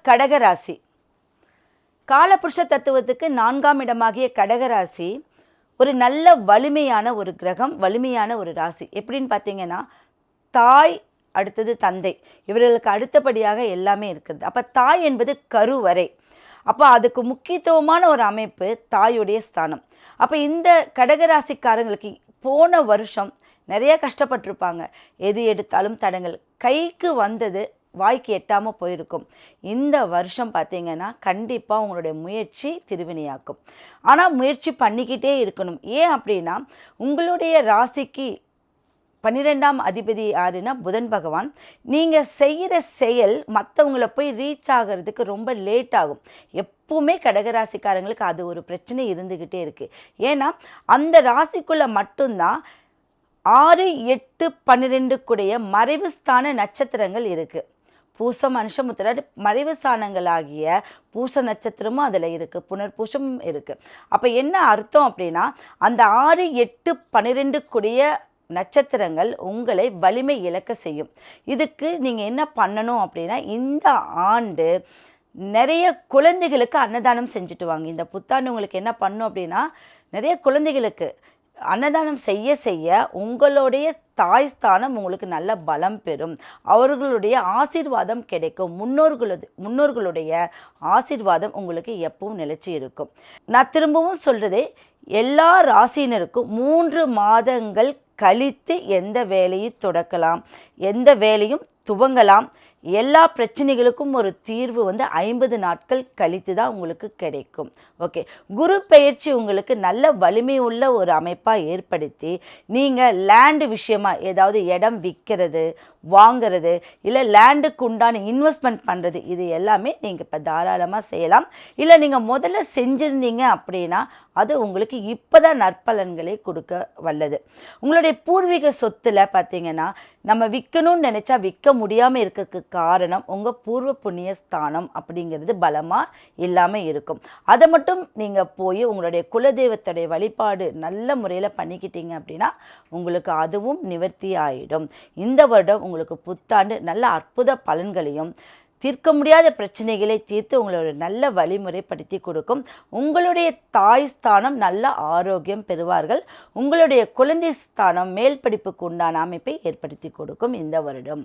கடகராசி. காலபுருஷ தத்துவத்துக்கு 4ஆம் இடமாகிய கடகராசி ஒரு நல்ல வலிமையான ஒரு கிரகம், வலிமையான ஒரு ராசி. எப்படின்னு பார்த்தீங்கன்னா, தாய் அடுத்தது தந்தை, இவர்களுக்கு அடுத்தபடியாக எல்லாமே இருக்குது. அப்போ தாய் என்பது கருவறை. அப்போ அதுக்கு முக்கியத்துவமான ஒரு அமைப்பு தாயுடைய ஸ்தானம். அப்போ இந்த கடகராசிக்காரங்களுக்கு போன வருஷம் நிறைய கஷ்டப்பட்டிருப்பாங்க. எது எடுத்தாலும் தடங்கள், கைக்கு வந்தது வாய்க்கு எட்டாமல் போயிருக்கும். இந்த வருஷம் பார்த்தீங்கன்னா கண்டிப்பாக உங்களுடைய முயற்சி திருவினையாக்கும். ஆனால் முயற்சி பண்ணிக்கிட்டே இருக்கணும். ஏன் அப்படின்னா, உங்களுடைய ராசிக்கு 12ஆம் அதிபதி யாருன்னா புதன் பகவான். நீங்கள் செய்கிற செயல் மற்றவங்கள போய் ரீச் ஆகிறதுக்கு ரொம்ப லேட் ஆகும். எப்பவுமே கடகராசிக்காரங்களுக்கு அது ஒரு பிரச்சனை இருந்துக்கிட்டே இருக்குது. ஏன்னா அந்த ராசிக்குள்ளே மட்டும்தான் 6, 8, 12 மறைவு ஸ்தான நட்சத்திரங்கள் இருக்குது. பூசம், அனுஷமுத்திர மறைவு ஸ்தானங்களாகிய பூச நட்சத்திரமும் அதில் இருக்குது, புனர்பூசமும் இருக்குது. அப்போ என்ன அர்த்தம் அப்படின்னா, அந்த 6, 8, 12 நட்சத்திரங்கள் உங்களை வலிமை இழக்க செய்யும். இதுக்கு நீங்கள் என்ன பண்ணணும் அப்படின்னா, இந்த ஆண்டு நிறைய குழந்தைகளுக்கு அன்னதானம் செஞ்சுட்டு வாங்க. இந்த புத்தாண்டு உங்களுக்கு என்ன பண்ணும் அப்படின்னா, நிறைய குழந்தைகளுக்கு அன்னதானம் செய்ய செய்ய உங்களுடைய தாய் ஸ்தானம் உங்களுக்கு நல்ல பலம் பெறும். அவர்களுடைய ஆசீர்வாதம் கிடைக்கும். முன்னோர்களுடைய ஆசீர்வாதம் உங்களுக்கு எப்பவும் நிலைச்சி இருக்கும். நான் திரும்பவும் சொல்கிறதே, எல்லா ராசியினருக்கும் 3 மாதங்கள் கழித்து எந்த வேலையை தொடக்கலாம், எந்த வேலையும் துவங்கலாம். எல்லா பிரச்சனைகளுக்கும் ஒரு தீர்வு 50 நாட்கள் கழித்து தான் உங்களுக்கு கிடைக்கும். ஓகே, குரு பெயர்ச்சி உங்களுக்கு நல்ல வலிமை உள்ள ஒரு அமைப்பாக ஏற்படுத்தி, நீங்கள் லேண்டு விஷயமாக ஏதாவது இடம் விற்கிறது, வாங்கிறது, இல்லை லேண்டுக்கு உண்டான இன்வெஸ்ட்மெண்ட் பண்ணுறது, இது எல்லாமே நீங்கள் இப்போ தாராளமாக செய்யலாம். இல்லை நீங்கள் முதல்ல செஞ்சுருந்தீங்க அப்படின்னா அது உங்களுக்கு இப்போ தான் நற்பலன்களை கொடுக்க வல்லது. உங்களுடைய பூர்வீக சொத்தில் பார்த்தீங்கன்னா, நம்ம விற்கணும்னு நினச்சா விற்க முடியாமல் இருக்கிறதுக்கு காரணம் உங்கள் பூர்வ புண்ணிய ஸ்தானம் அப்படிங்கிறது பலமாக இல்லாமல் இருக்கும். அதை மட்டும் நீங்கள் போய் உங்களுடைய குலதெய்வத்துடைய வழிபாடு நல்ல முறையில் பண்ணிக்கிட்டீங்க அப்படின்னா உங்களுக்கு அதுவும் நிவர்த்தி ஆகிடும். இந்த வருடம் உங்களுக்கு புத்தாண்டு நல்ல அற்புத பலன்களையும், தீர்க்க முடியாத பிரச்சனைகளை தீர்த்து உங்களோட நல்ல வழிமுறைப்படுத்தி கொடுக்கும். உங்களுடைய தாய் ஸ்தானம் நல்ல ஆரோக்கியம் பெறுவார்கள். உங்களுடைய குழந்தை ஸ்தானம் மேல் படிப்புக்கு உண்டான அமைப்பை ஏற்படுத்தி கொடுக்கும் இந்த வருடம்.